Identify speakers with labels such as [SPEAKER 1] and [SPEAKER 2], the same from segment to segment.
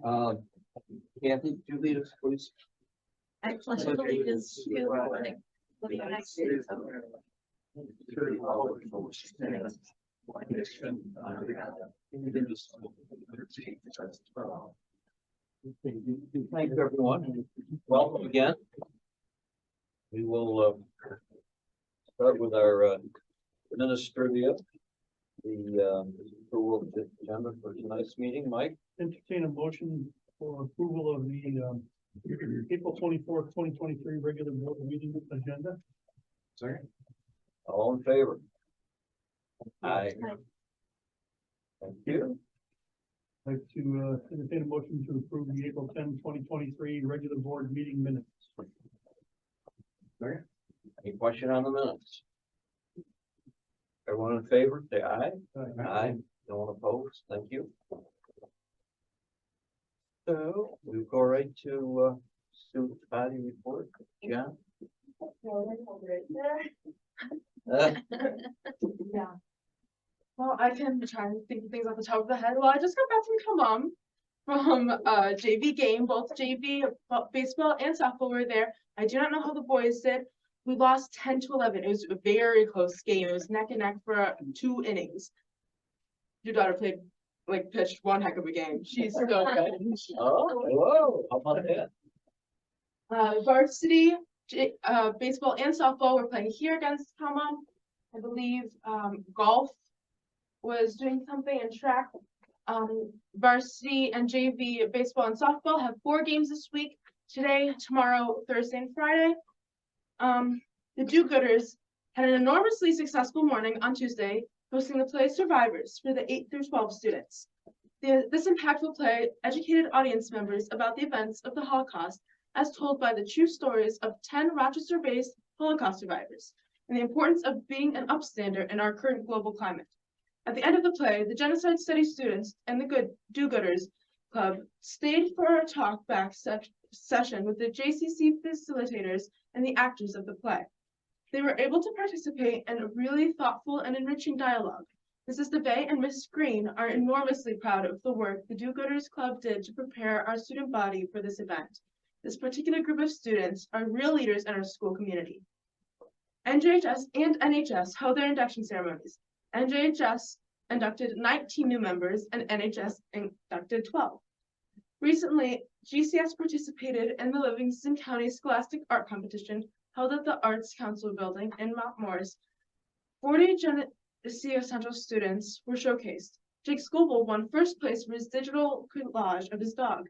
[SPEAKER 1] Kathy, do lead us, please.
[SPEAKER 2] I pledge allegiance to the flag of the United States of America.
[SPEAKER 1] Thank you, everyone. Welcome again. We will start with our minutes trivia. The approval of the agenda for tonight's meeting. Mike,
[SPEAKER 3] Entertain a motion for approval of the April 24th, 2023 regular board meeting agenda.
[SPEAKER 1] sorry. All in favor? Aye. Thank you.
[SPEAKER 3] I'd like to entertain a motion to approve the April 10, 2023 regular board meeting minutes.
[SPEAKER 1] Any question on the minutes? Everyone in favor, say aye. Aye. No one opposed. Thank you. So we'll go right to student body report. John?
[SPEAKER 4] Yeah. Well, I can try and think of things off the top of the head. Well, I just got back from Kamam from JV game. Both JV baseball and softball were there. I do not know how the boys did. We lost 10-11. It was a very close game. It was neck and neck for 2 innings. Your daughter pitched one heck of a game. She's so good.
[SPEAKER 1] Oh, whoa, how about that?
[SPEAKER 4] Varsity baseball and softball were playing here against Kamam. I believe golf was doing something, and track. Varsity and JV baseball and softball have 4 games this week: today, tomorrow, Thursday, and Friday. The do-gooders had an enormously successful morning on Tuesday, hosting the play Survivors for the 8 through 12 students. This impactful play educated audience members about the events of the Holocaust as told by the true stories of 10 Rochester-based Holocaust survivors, and the importance of being an upstander in our current global climate. At the end of the play, the Genocide Study students and the Do-Gooders Club stayed for a talk-back session with the JCC facilitators and the actors of the play. They were able to participate in a really thoughtful and enriching dialogue. Mrs. DeVay and Miss Green are enormously proud of the work the Do-Gooders Club did to prepare our student body for this event. This particular group of students are real leaders in our school community. NJHS and NHS held their induction ceremonies. NJHS inducted 19 new members and NHS inducted 12. Recently, GCS participated in the Livingston County Scholastic Art Competition held at the Arts Council building in Mount Morris. 40 GCS Central students were showcased. Jake Scoville won first place for his digital collage of his dog.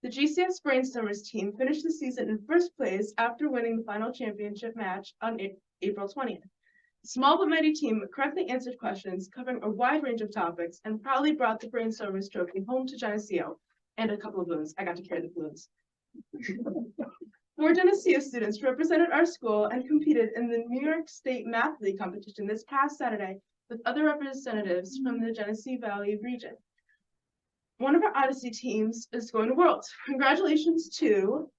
[SPEAKER 4] The GCS Brainstormers team finished the season in first place after winning the final championship match on April 20th. The small but mighty team correctly answered questions covering a wide range of topics and proudly brought the Brainstormers trophy home to Geneseo and a couple of balloons. I got to carry the balloons. 4 Geneseo students represented our school and competed in the New York State Math League competition this past Saturday with other representatives from the Genesee Valley region. One of our Odyssey teams is going to Worlds. Congratulations to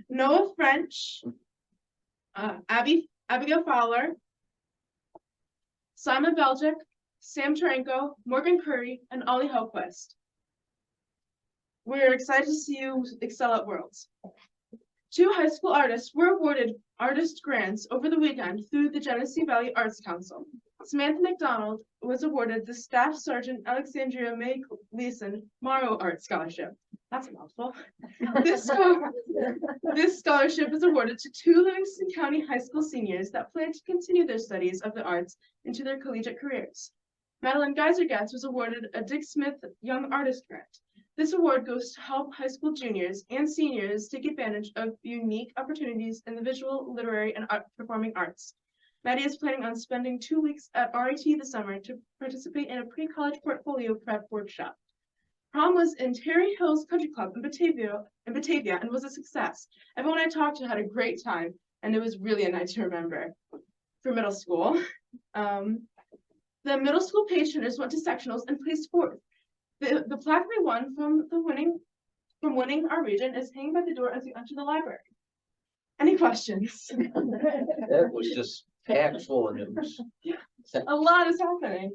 [SPEAKER 4] Noah French, Abigail Fowler, Simon Belgic, Sam Tarenko, Morgan Curry, and Ollie Hellquist. We're excited to see you excel at Worlds. 2 high school artists were awarded artist grants over the weekend through the Genesee Valley Arts Council. Samantha McDonald was awarded the Staff Sergeant Alexandria May Leeson Morrow Art Scholarship. That's a mouthful. This scholarship is awarded to 2 Livingston County high school seniors that plan to continue their studies of the arts into their collegiate careers. Madeline Geiser-Getz was awarded a Dick Smith Young Artist Grant. This award goes to help high school juniors and seniors take advantage of unique opportunities in the visual, literary, and performing arts. Maddie is planning on spending 2 weeks at RIT this summer to participate in a pre-college portfolio prep workshop. Prom was in Terry Hills Country Club in Batavia and was a success. Everyone I talked to had a great time, and it was really a night to remember. For middle school, the middle school patrons went to sectionals and placed 4th. The plaque they won from winning our region is hanging by the door as you enter the library. Any questions?
[SPEAKER 1] That was just packed full of news.
[SPEAKER 4] A lot is happening.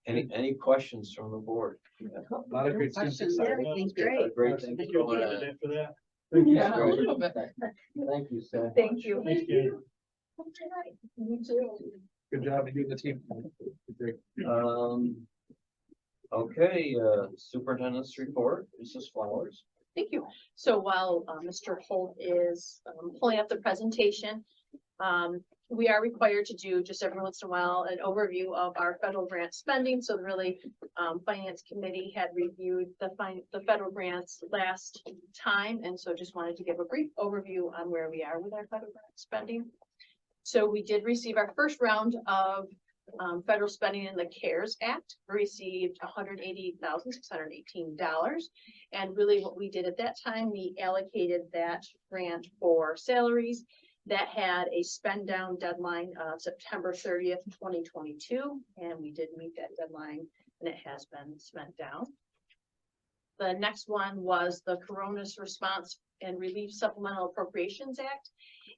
[SPEAKER 1] Any questions from the board?
[SPEAKER 5] A lot of great things.
[SPEAKER 2] Questions, everything's great.
[SPEAKER 1] Great thing
[SPEAKER 3] Thank you
[SPEAKER 1] going on.
[SPEAKER 3] for that.
[SPEAKER 4] Yeah, a
[SPEAKER 1] Great.
[SPEAKER 4] little bit.
[SPEAKER 1] Thank you, Sam.
[SPEAKER 2] Thank you.
[SPEAKER 3] Thanks, Gary.
[SPEAKER 2] You too.
[SPEAKER 5] Good job, you and the team. Great.
[SPEAKER 1] Okay, superintendent's report, Mrs. Flowers.
[SPEAKER 2] Thank you. So while Mr. Holt is pulling up the presentation, we are required to do just every once in a while an overview of our federal grant spending. So really, Finance Committee had reviewed the federal grants last time, and so just wanted to give a brief overview on where we are with our federal grant spending. So we did receive our first round of federal spending in the CARES Act. We received $188,618. And really what we did at that time, we allocated that grant for salaries that had a spend down deadline of September 30th, 2022. And we did meet that deadline and it has been spent down. The next one was the Coronavirus Response and Relief Supplemental Appropriations Act.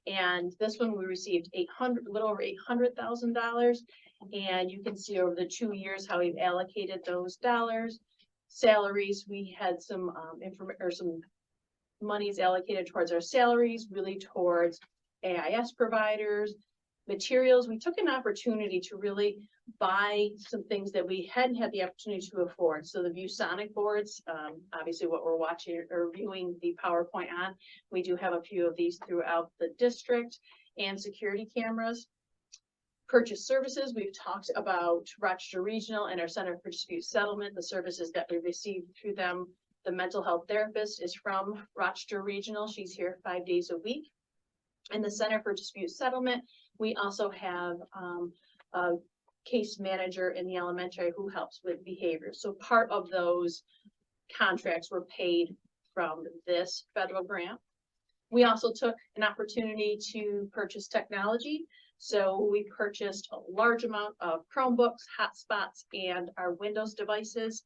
[SPEAKER 2] And this one we received a little over $800,000. And you can see over the 2 years how we've allocated those dollars. Salaries, we had some some monies allocated towards our salaries, really towards AIS providers, materials. We took an opportunity to really buy some things that we hadn't had the opportunity to afford. So the ViewSonic boards, obviously what we're watching or viewing the PowerPoint on, we do have a few of these throughout the district, and security cameras. Purchase services, we've talked about Rochester Regional and our Center for Dispute Settlement, the services that we received through them. The mental health therapist is from Rochester Regional. She's here 5 days a week. And the Center for Dispute Settlement, we also have a case manager in the elementary who helps with behavior. So part of those contracts were paid from this federal grant. We also took an opportunity to purchase technology. So we purchased a large amount of Chromebooks, hotspots, and our Windows devices.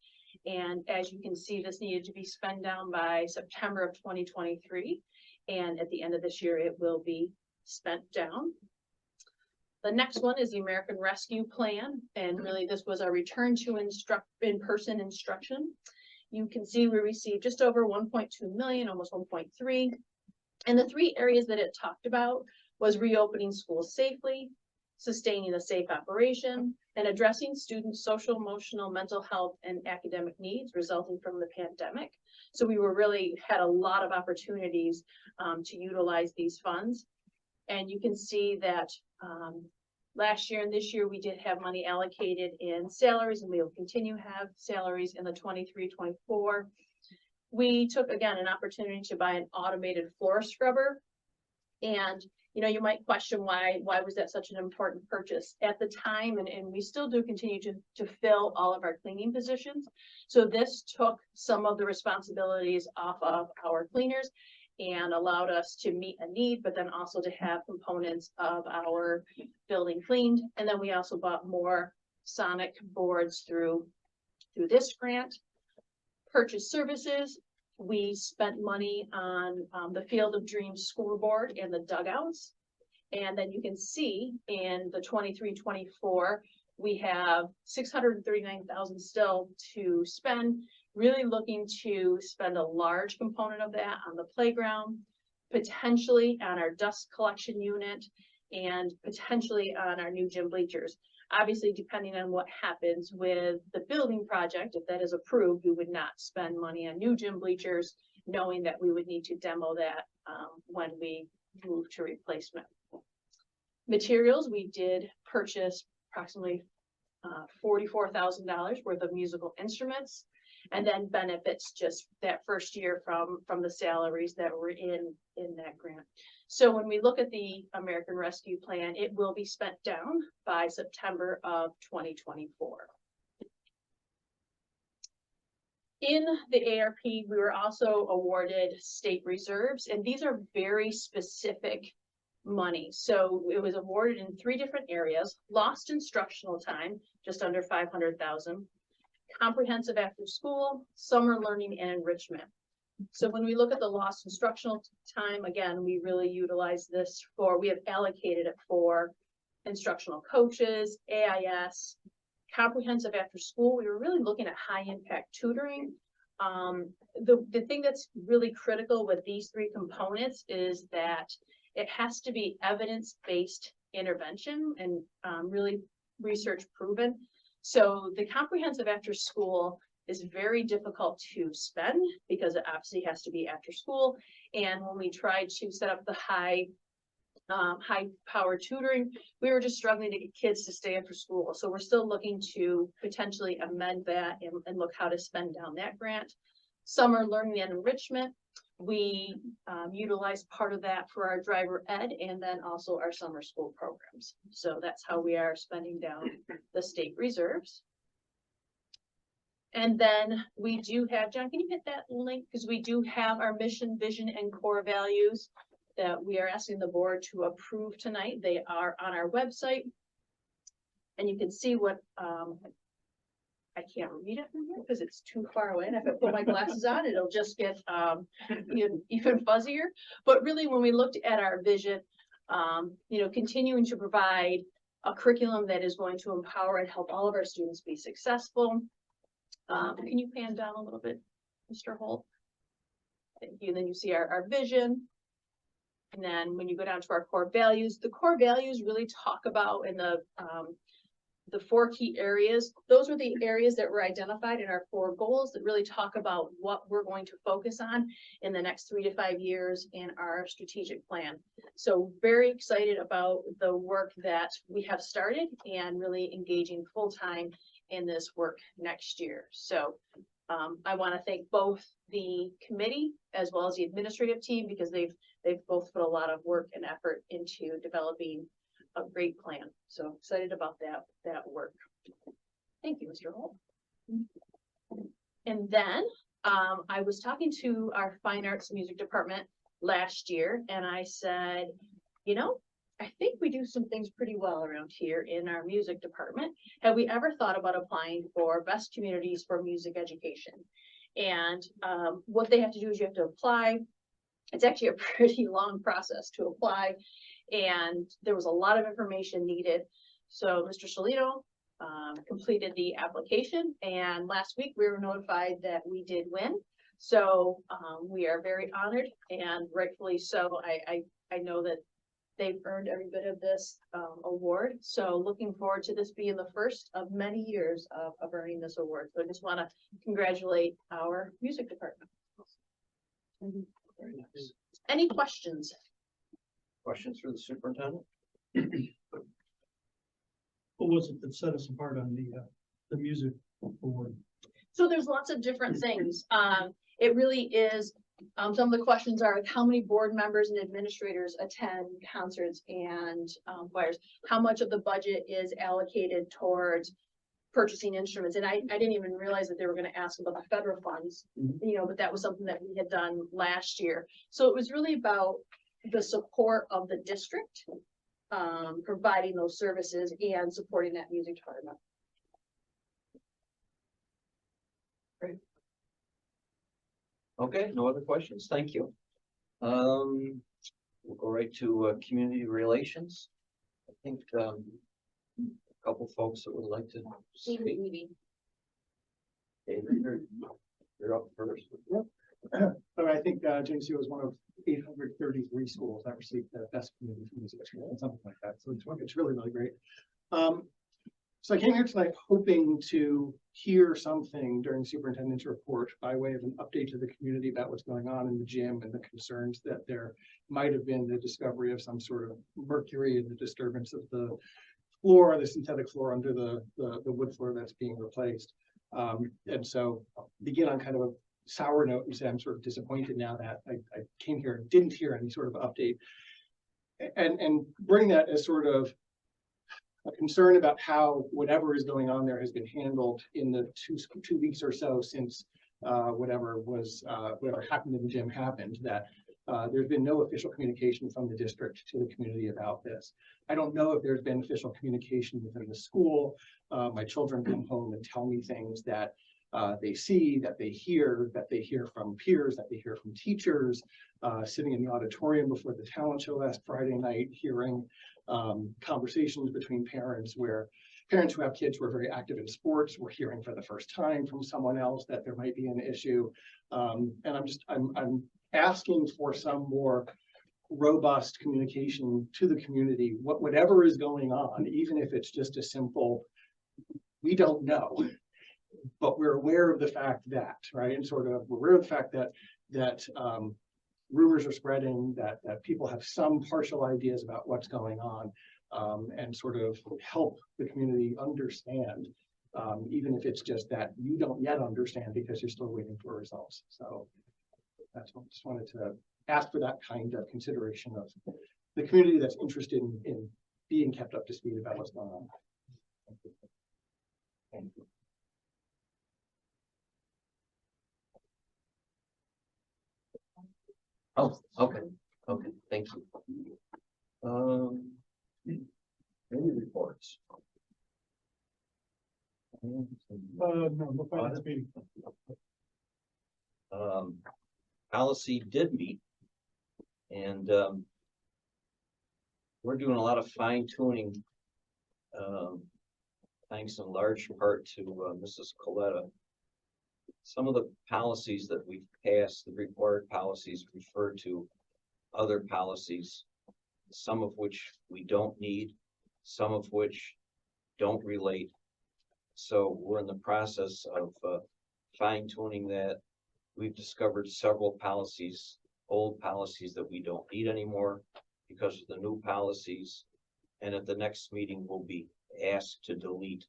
[SPEAKER 2] And as you can see, this needed to be spent down by September of 2023. And at the end of this year, it will be spent down. The next one is the American Rescue Plan. And really, this was a return to in-person instruction. You can see we received just over 1.2 million, almost 1.3. And the three areas that it talked about was reopening schools safely, sustaining a safe operation, and addressing students' social, emotional, mental health, and academic needs resulting from the pandemic. So we had a lot of opportunities to utilize these funds. And you can see that last year and this year, we did have money allocated in salaries, and we will continue to have salaries in the 23-24. We took, again, an opportunity to buy an automated floor scrubber. And you might question why was that such an important purchase at the time, and we still do continue to fill all of our cleaning positions. So this took some of the responsibilities off of our cleaners and allowed us to meet a need, but then also to have components of our building cleaned. And then we also bought more sonic boards through this grant. Purchase services. We spent money on the Field of Dreams scoreboard and the dugouts. And then you can see in the 23-24, we have 639,000 still to spend, really looking to spend a large component of that on the playground, potentially on our dust collection unit, and potentially on our new gym bleachers. Obviously, depending on what happens with the building project, if that is approved, we would not spend money on new gym bleachers, knowing that we would need to demo that when we move to replacement. Materials, we did purchase approximately $44,000 worth of musical instruments, and then benefits just that first year from the salaries that were in that grant. So when we look at the American Rescue Plan, it will be spent down by September of 2024. In the ARP, we were also awarded state reserves, and these are very specific money. So it was awarded in 3 different areas: lost instructional time, just under 500,000, comprehensive after school, summer learning, and enrichment. So when we look at the lost instructional time, again, we really utilize this we have allocated it for instructional coaches, AIS, comprehensive after school. We were really looking at high impact tutoring. The thing that's really critical with these three components is that it has to be evidence-based intervention and really research proven. So the comprehensive after school is very difficult to spend because it obviously has to be after school. And when we tried to set up the high power tutoring, we were just struggling to get kids to stay after school. So we're still looking to potentially amend that and look how to spend down that grant. Summer learning and enrichment, we utilize part of that for our driver ed and then also our summer school programs. So that's how we are spending down the state reserves. And then we do have, John, can you hit that link? Because we do have our mission, vision, and core values that we are asking the board to approve tonight. They are on our website. And you can see what, I can't read it from here because it's too far away. And if I put my glasses on, it'll just get even fuzzier. But really, when we looked at our vision, continuing to provide a curriculum that is going to empower and help all of our students be successful. Can you pan down a little bit, Mr. Holt? Thank you. And then you see our vision. And then when you go down to our core values, the core values really talk about in the four key areas. Those were the areas that were identified in our 4 goals that really talk about what we're going to focus on in the next 3 to 5 years in our strategic plan. So very excited about the work that we have started and really engaging full-time in this work next year. So I want to thank both the committee as well as the administrative team because they've both put a lot of work and effort into developing a great plan. So excited about that work. Thank you, Mr. Holt. And then I was talking to our fine arts music department last year and I said, I think we do some things pretty well around here in our music department. Have we ever thought about applying for best communities for music education? And what they have to do is you have to apply. It's actually a pretty long process to apply. And there was a lot of information needed. So Mr. Shalito completed the application. And last week we were notified that we did win. So we are very honored and rightfully so. I know that they've earned every bit of this award. So looking forward to this being the first of many years of earning this award. So I just want to congratulate our music department.
[SPEAKER 1] Very nice.
[SPEAKER 2] Any questions?
[SPEAKER 1] Questions for the superintendent?
[SPEAKER 3] What was it that set us apart on the music award?
[SPEAKER 2] So there's lots of different things. It really is, some of the questions are how many board members and administrators attend concerts and choirs? How much of the budget is allocated towards purchasing instruments? And I didn't even realize that they were going to ask about the federal funds, but that was something that we had done last year. So it was really about the support of the district, providing those services and supporting that music department.
[SPEAKER 1] Okay, no other questions. Thank you. We'll go right to community relations. I think a couple folks that would like to speak. David, you're up first.
[SPEAKER 6] But I think JCS was one of 833 schools that received the best community music school, something like that. So it's really, really great. So I came here tonight hoping to hear something during the superintendent's report by way of an update to the community about what's going on in the gym and the concerns that there might have been the discovery of some sort of mercury and the disturbance of the floor, the synthetic floor under the wood floor that's being replaced. And so I'll begin on kind of a sour note and say I'm sort of disappointed now that I came here and didn't hear any sort of update, and bring that as sort of a concern about how whatever is going on there has been handled in the two weeks or so since whatever happened in the gym happened, that there's been no official communication from the district to the community about this. I don't know if there's been official communication within the school. My children come home and tell me things that they see, that they hear from peers, that they hear from teachers, sitting in the auditorium before the talent show last Friday night, hearing conversations between parents where parents who have kids who are very active in sports were hearing for the first time from someone else that there might be an issue. And I'm asking for some more robust communication to the community, whatever is going on, even if it's just a simple, we don't know, but we're aware of the fact that, right? And sort of, we're aware of the fact that rumors are spreading, that people have some partial ideas about what's going on, and sort of help the community understand, even if it's just that you don't yet understand because you're still waiting for results. So that's what I just wanted to ask for, that kind of consideration of the community that's interested in being kept up to speed about what's going on. Thank you.
[SPEAKER 1] Oh, okay, thank you. Any reports?
[SPEAKER 3] No finance meeting.
[SPEAKER 1] Policy did meet, and we're doing a lot of fine tuning. Thanks in large part to Mrs. Coletta. Some of the policies that we've passed, the required policies, refer to other policies, some of which we don't need, some of which don't relate. So we're in the process of fine tuning that. We've discovered several policies, old policies that we don't need anymore because of the new policies. And at the next meeting, we'll be asked to delete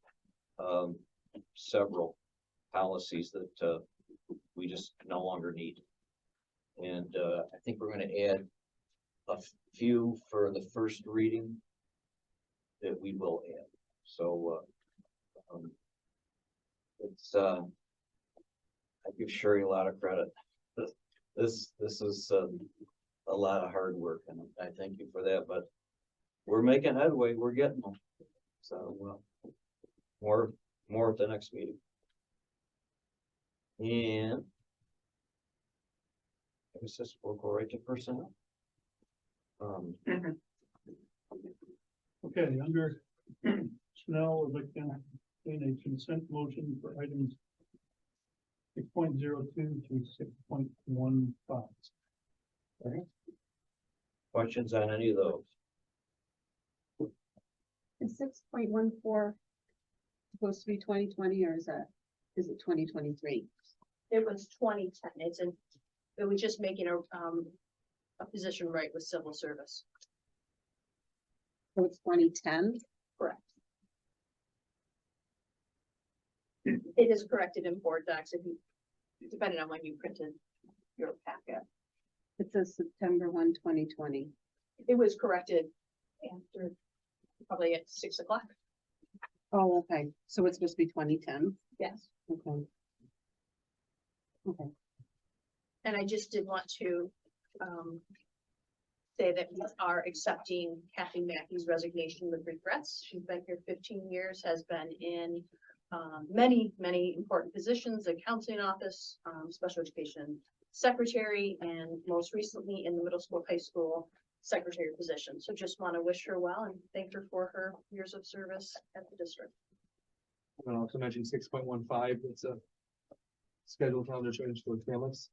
[SPEAKER 1] several policies that we just no longer need. And I think we're going to add a few for the first reading that we will add. So it's I give Sherry a lot of credit. This is a lot of hard work, and I thank you for that. But we're making headway. We're getting them. So more at the next meeting. And I guess this will go right to personnel.
[SPEAKER 3] Okay, under personnel, I'd like to entertain a consent motion for items 6.02 to 6.15.
[SPEAKER 1] Questions on any of those?
[SPEAKER 7] Is 6.14 supposed to be 2020 or is it 2023?
[SPEAKER 2] It was 2010. It was just making a position right with civil service.
[SPEAKER 7] So it's 2010?
[SPEAKER 2] Correct. It is corrected in board docs if you, depending on when you printed your packet.
[SPEAKER 7] It says September 1, 2020.
[SPEAKER 2] It was corrected after, probably at 6 o'clock.
[SPEAKER 7] Oh, okay. So it's supposed to be 2010?
[SPEAKER 2] Yes.
[SPEAKER 7] Okay. Okay.
[SPEAKER 2] And I just did want to say that we are accepting Kathy Mackey's resignation with regrets. She's been here 15 years, has been in many important positions, the counseling office, special education secretary, and most recently in the middle school, high school secretary position. So just want to wish her well and thank her for her years of service at the district.
[SPEAKER 5] I also mentioned 6.15, it's a schedule calendar change for families.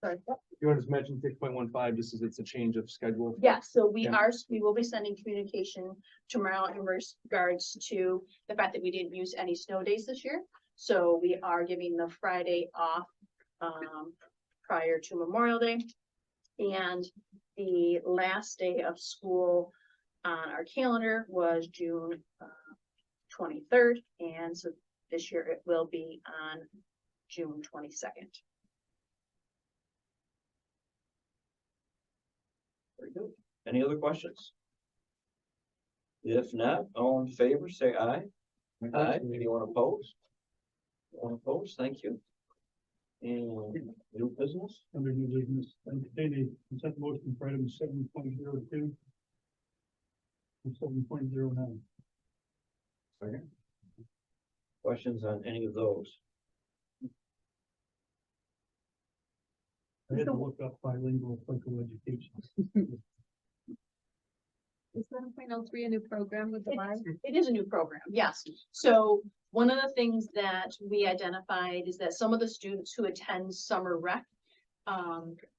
[SPEAKER 2] Sorry.
[SPEAKER 5] You want to mention 6.15, just as it's a change of schedule?
[SPEAKER 2] Yeah, so we
[SPEAKER 5] Yeah.
[SPEAKER 2] will be sending communication tomorrow in regards to the fact that we didn't use any snow days this year. So we are giving the Friday off prior to Memorial Day. And the last day of school on our calendar was June 23rd. And so this year it will be on June 22nd.
[SPEAKER 1] Very good. Any other questions? If not, all in favor, say aye. Aye. Anyone opposed? Anyone opposed? Thank you. And new business?
[SPEAKER 3] Under new business, entertain a consent motion for items 7.02 and 7.09.
[SPEAKER 1] Questions on any of those?
[SPEAKER 3] I had to look up bilingual clinical education.
[SPEAKER 7] Is 7.03 a new program with the line?
[SPEAKER 2] It is a new program, yes. So one of the things that we identified is that some of the students who attend summer rec,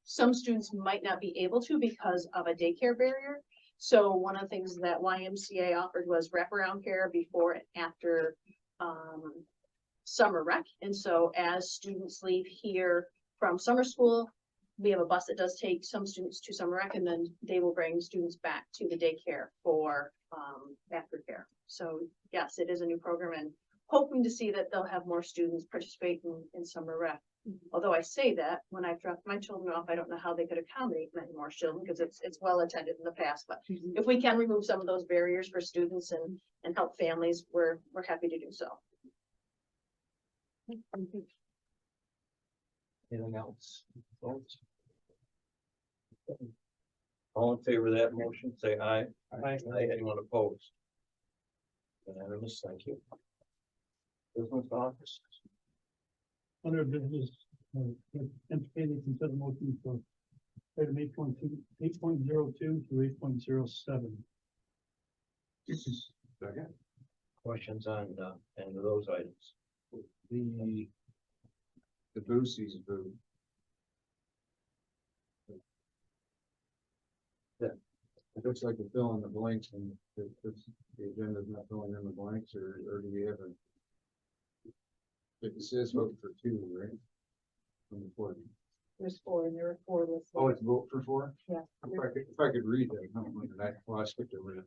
[SPEAKER 2] some students might not be able to because of a daycare barrier. So one of the things that YMCA offered was wraparound care before and after summer rec. And so as students leave here from summer school, we have a bus that does take some students to summer rec, and then they will bring students back to the daycare for aftercare. So yes, it is a new program, and hoping to see that they'll have more students participate in summer rec. Although I say that, when I dropped my children off, I don't know how they could accommodate many more children, because it's well attended in the past, but if we can remove some of those barriers for students and help families, we're happy to do so.
[SPEAKER 1] Anything else? Folks? All in favor of that motion, say aye.
[SPEAKER 5] Aye.
[SPEAKER 1] Anyone opposed? Unanimous, thank you. Business office.
[SPEAKER 3] Under business, entertaining consider motion for item 8.02 to 8.07.
[SPEAKER 1] Questions on any of those items?
[SPEAKER 8] The Boosie's booth. It looks like a fill in the blanks and the agenda's not filling in the blanks, or do we have a? It says vote for two, right? On the 40.
[SPEAKER 7] There's 4 and there are 4 listed.
[SPEAKER 8] Oh, it's vote for 4?
[SPEAKER 7] Yeah.
[SPEAKER 8] If I could read that, I don't know that, well, I skipped over it.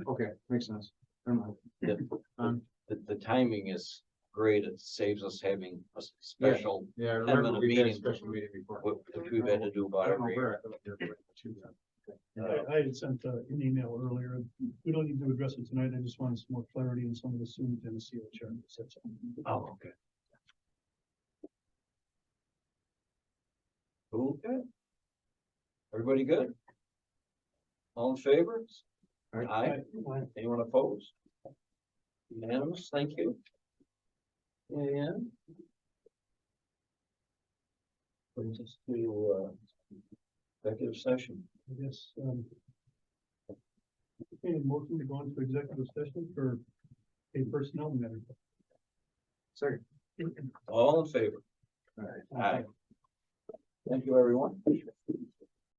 [SPEAKER 8] Okay, makes sense. Never mind.
[SPEAKER 1] The timing is great. It saves us having a special,
[SPEAKER 8] Yeah, I
[SPEAKER 1] 10-minute
[SPEAKER 8] remember we had a
[SPEAKER 1] meeting.
[SPEAKER 8] special meeting before.
[SPEAKER 1] which we've had to do
[SPEAKER 8] I
[SPEAKER 1] about
[SPEAKER 8] don't know
[SPEAKER 1] every
[SPEAKER 8] where
[SPEAKER 1] year.
[SPEAKER 8] I thought there were two.
[SPEAKER 3] I had sent an email earlier. We don't need to address it tonight. I just wanted some more clarity on some of the student and the CO chart. That's all.
[SPEAKER 1] Oh, okay. Okay. Everybody good? All in favor? Aye. Anyone opposed? Unanimous, thank you. And brings us to executive session.
[SPEAKER 3] I guess, okay, motion to go into executive session for a personnel matter.
[SPEAKER 8] Second.
[SPEAKER 1] All in favor?
[SPEAKER 8] All right.
[SPEAKER 1] Aye. Thank you, everyone.